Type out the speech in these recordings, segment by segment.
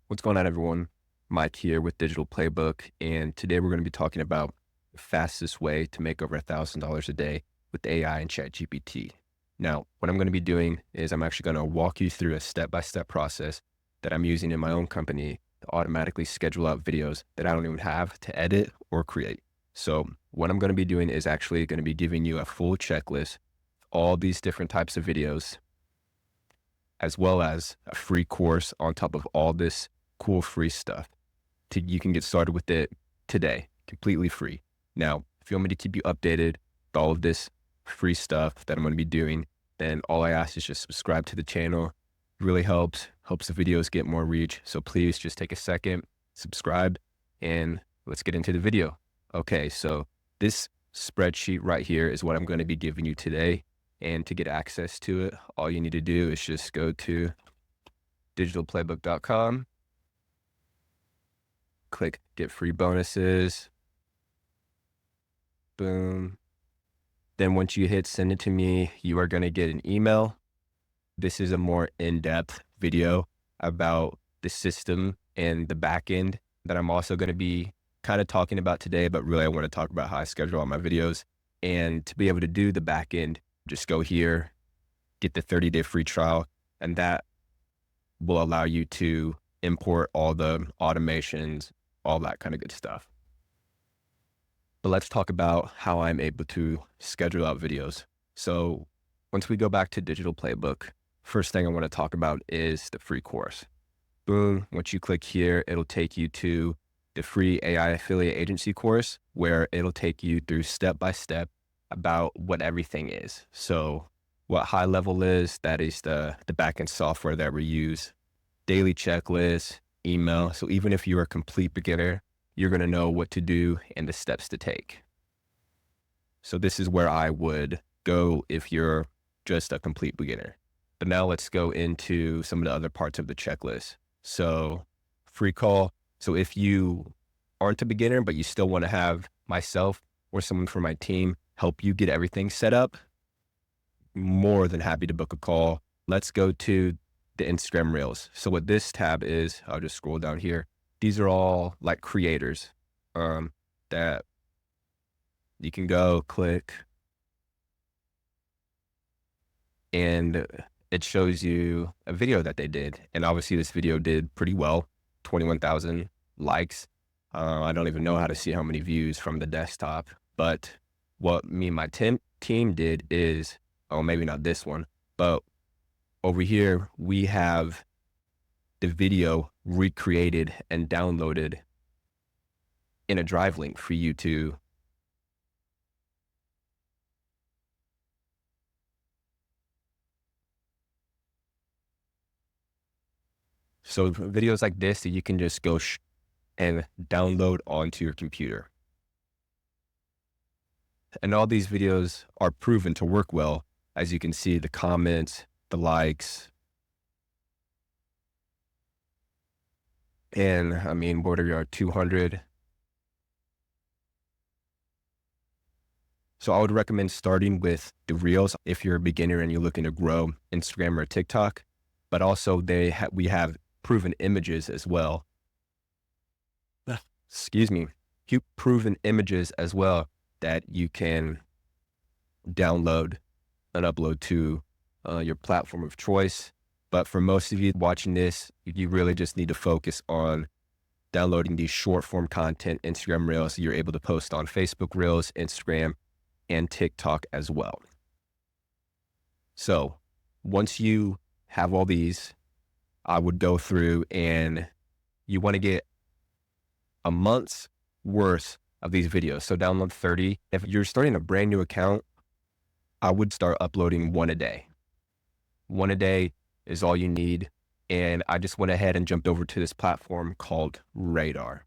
What's going on, everyone? Mike here with Digital Playbook, and today we're going to be talking about the fastest way to make over $1,000 a day with AI and ChatGPT. Now, what I'm going to be doing is I'm actually going to walk you through a step-by-step process that I'm using in my own company to automatically schedule out videos that I don't even have to edit or create. So what I'm going to be doing is actually going to be giving you a full checklist, of all these different types of videos, as well as a free course on top of all this cool free stuff. You can get started with it today, completely free. Now, if you want me to keep you updated with all of this free stuff that I'm going to be doing, then all I ask is just subscribe to the channel. It really helps the videos get more reach. So please just take a second, subscribe, and let's get into the video. Okay, so this spreadsheet right here is what I'm going to be giving you today. And to get access to it, all you need to do is just go to digitalplaybook.com, click get free bonuses, boom. Then once you hit send it to me, you are going to get an email. This is a more in-depth video about the system and the backend that I'm also going to be kind of talking about today, but really I want to talk about how I schedule all my videos. And to be able to do the backend, just go here, get the 30-day free trial, and that will allow you to import all the automations, all that kind of good stuff. But let's talk about how I'm able to schedule out videos. So once we go back to Digital Playbook, first thing I want to talk about is the free course. Boom, once you click here, it'll take you to the free AI affiliate agency course, where it'll take you through step-by-step about what everything is. So what high level is, that is the backend software that we use, daily checklists, email. So even if you're a complete beginner, you're going to know what to do and the steps to take. So this is where I would go if you're just a complete beginner. But now let's go into some of the other parts of the checklist. So free call. So if you aren't a beginner, but you still want to have myself or someone from my team help you get everything set up, more than happy to book a call. Let's go to the Instagram Reels. So what this tab is, I'll just scroll down here. These are all like creators that you can go click, and it shows you a video that they did. And obviously this video did pretty well, 21,000 likes. I don't even know how to see how many views from the desktop, but what me and my team did is, oh, maybe not this one, but over here, we have the video recreated and downloaded in a drive link for you to so videos like this that you can just go and download onto your computer. And all these videos are proven to work well. As you can see, the comments, the likes, and I mean, what are we 200? So I would recommend starting with the Reels if you're a beginner and you're looking to grow Instagram or TikTok, but also we have proven images as well. Excuse me, proven images as well that you can download and upload to your platform of choice. But for most of you watching this, you really just need to focus on downloading these short form content, Instagram Reels, so you're able to post on Facebook Reels, Instagram, and TikTok as well. So once you have all these, I would go through, and you want to get a month's worth of these videos. So download 30. If you're starting a brand new account, I would start uploading one a day. One a day is all you need. And I just went ahead and jumped over to this platform called Radar.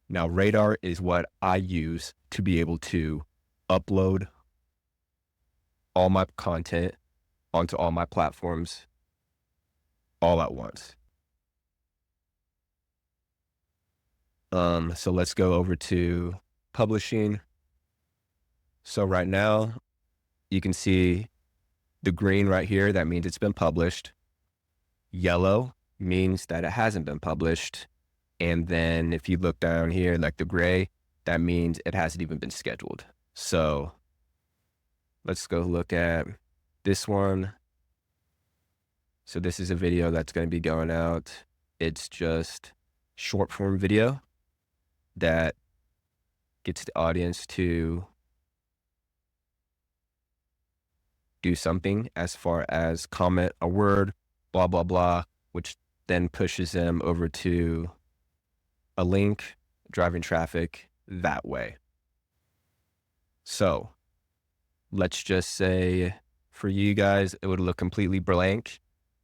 Now, Radar is what I use to be able to upload all my content onto all my platforms all at once. So let's go over to publishing. So right now you can see the green right here. That means it's been published. Yellow means that it hasn't been published. And then if you look down here, like the gray, that means it hasn't even been scheduled. So let's go look at this one. So this is a video that's going to be going out. It's just short form video that gets the audience to do something as far as comment a word, blah, blah, blah, which then pushes them over to a link, driving traffic that way. So let's just say for you guys, it would look completely blank.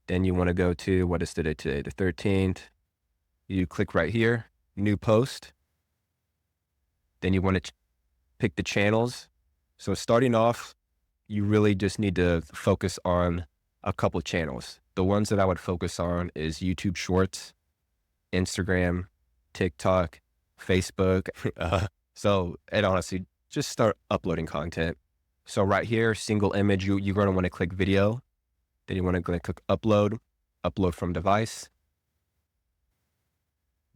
Then you want to go to, what is today? Today, the 13th. You click right here, new post. Then you want to pick the channels. So starting off, you really just need to focus on a couple channels. The ones that I would focus on is YouTube Shorts, Instagram, TikTok, Facebook. And honestly, just start uploading content. So right here, single image, you're going to want to click video. Then you want to click upload from device.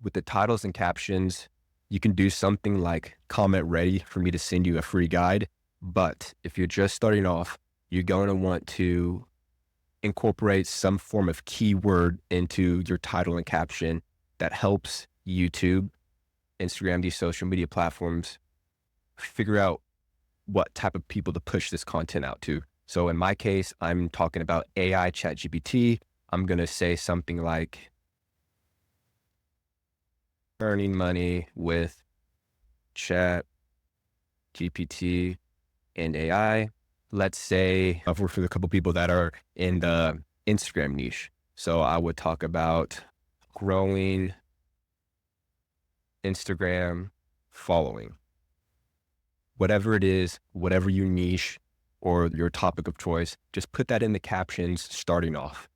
With the titles and captions, you can do something like comment ready for me to send you a free guide. But if you're just starting off, you're going to want to incorporate some form of keyword into your title and caption that helps YouTube, Instagram, these social media platforms figure out what type of people to push this content out to. So in my case, I'm talking about AI chatgpt. I'm going to say something like earning money with chat GPT and AI. Let's say I've worked with a couple people that are in the Instagram niche. So I would talk about growing Instagram following. Whatever it is, whatever your niche or your topic of choice, just put that in the captions starting off.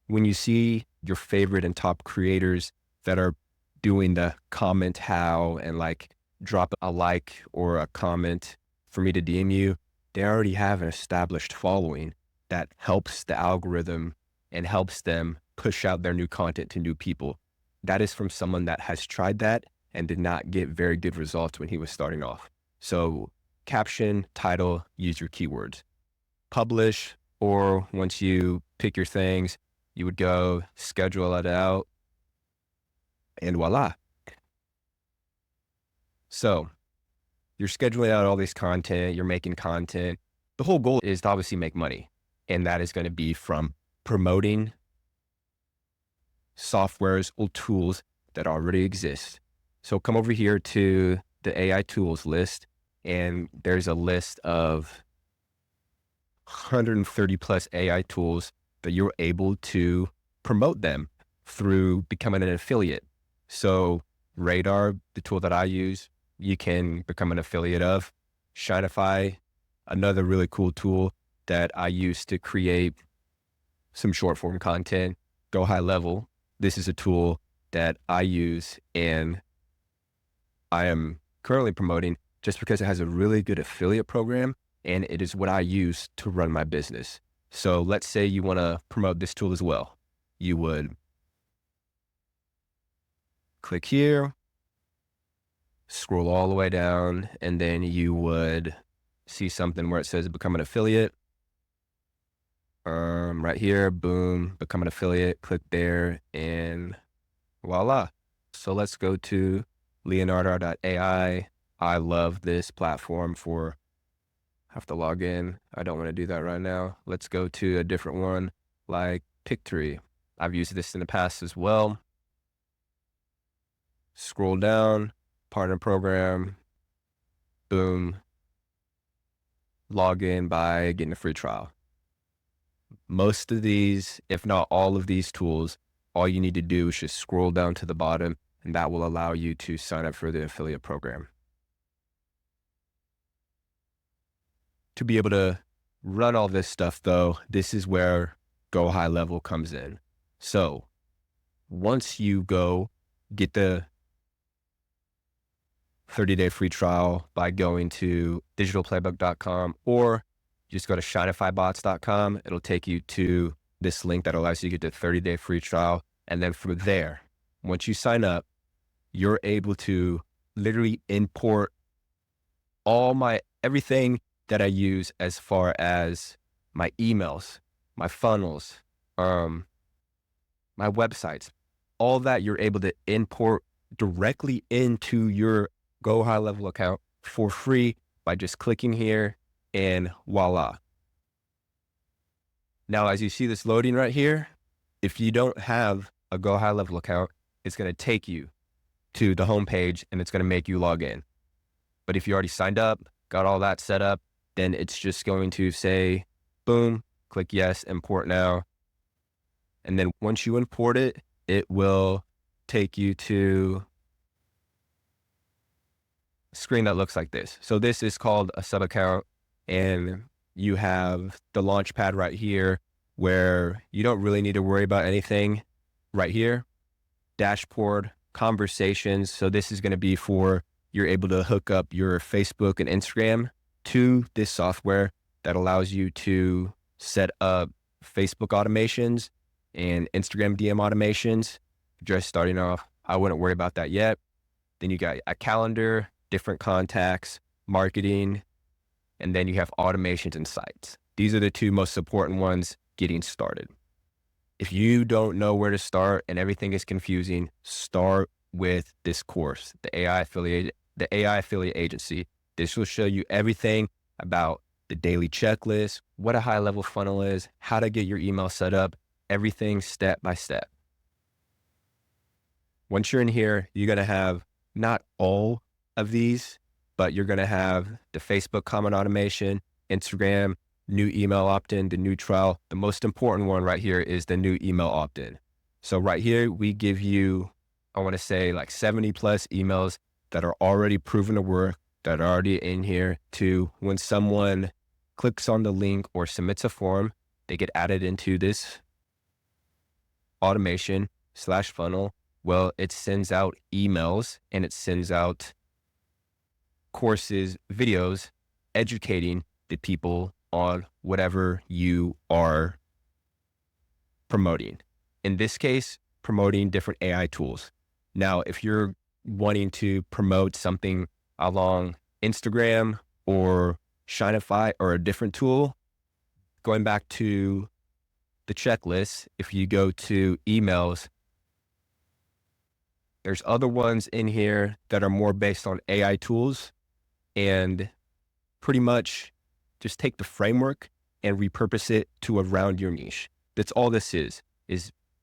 When you see your favorite and top creators that are doing the comment how and like drop a like or a comment for me to DM you, they already have an established following that helps the algorithm and helps them push out their new content to new people. That is from someone that has tried that and did not get very good results when he was starting off. So caption, title, use your keywords. Publish, or once you pick your things, you would go schedule it out and voila. So you're scheduling out all this content, you're making content. The whole goal is to obviously make money. And that is going to be from promoting softwares or tools that already exist. So come over here to the AI tools list, and there's a list of 130 plus AI tools that you're able to promote them through becoming an affiliate. So Radar, the tool that I use, you can become an affiliate of. Shineify, another really cool tool that I use to create some short form content. Go High Level. This is a tool that I use and I am currently promoting just because it has a really good affiliate program and it is what I use to run my business. So let's say you want to promote this tool as well. You would click here, scroll all the way down, and then you would see something where it says become an affiliate. Right here, boom, become an affiliate, click there and voila. So let's go to Leonardo.ai. I love this platform for, I have to log in. I don't want to do that right now. Let's go to a different one like Pictory. I've used this in the past as well. Scroll down, partner program, boom, log in by getting a free trial. Most of these, if not all of these tools, all you need to do is just scroll down to the bottom and that will allow you to sign up for the affiliate program. To be able to run all this stuff though, this is where Go High Level comes in. So once you go get the 30-day free trial by going to digitalplaybook.com or just go to shineifybots.com. It'll take you to this link that allows you to get the 30-day free trial. And then from there, once you sign up, you're able to literally import everything that I use as far as my emails, my funnels, my websites, all that you're able to import directly into your Go High Level account for free by just clicking here, and voila. Now, as you see this loading right here, if you don't have a Go High Level account, it's going to take you to the homepage and it's going to make you log in. But if you already signed up, got all that set up, then it's just going to say, boom, click yes, import now. And then once you import it, it will take you to a screen that looks like this. So this is called a sub account, and you have the launch pad right here where you don't really need to worry about anything right here. Dashboard, conversations. So this is going to be for, you're able to hook up your Facebook and Instagram to this software that allows you to set up Facebook automations and Instagram DM automations. Just starting off, I wouldn't worry about that yet. Then you got a calendar, different contacts, marketing, and then you have automations and sites. These are the two most important ones getting started. If you don't know where to start and everything is confusing, start with this course, the AI Affiliate Agency. This will show you everything about the daily checklist, what a high level funnel is, how to get your email set up, everything step by step. Once you're in here, you're going to have not all of these, but you're going to have the Facebook comment automation, Instagram, new email opt-in, the new trial. The most important one right here is the new email opt-in. So right here, we give you, I want to say like 70 plus emails that are already proven to work, that are already in here, to when someone clicks on the link or submits a form, they get added into this automation / funnel. Well, it sends out emails and it sends out courses, videos, educating the people on whatever you are promoting. In this case, promoting different AI tools. Now, if you're wanting to promote something along Instagram or Shineify or a different tool, going back to the checklist, if you go to emails, there's other ones in here that are more based on AI tools, and pretty much just take the framework and repurpose it to around your niche. That's all this is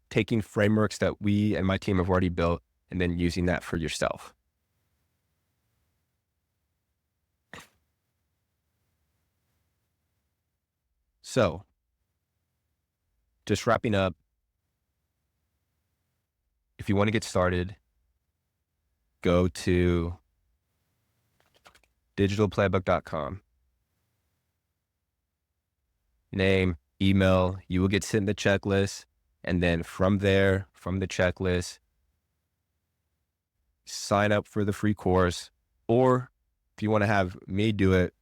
taking frameworks that we and my team have already built and then using that for yourself. So just wrapping up, if you want to get started, go to digitalplaybook.com. Name, email, you will get sent the checklist. And then from there, from the checklist, sign up for the free course. Or if you want to have me do it,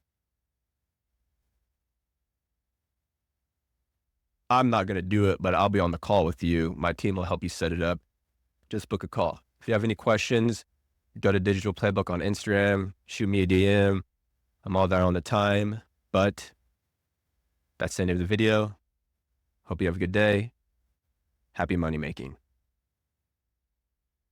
I'm not going to do it, but I'll be on the call with you. My team will help you set it up. Just book a call. If you have any questions, go to Digital Playbook on Instagram, shoot me a DM. I'm all there on the time, but that's the end of the video. Hope you have a good day. Happy money making.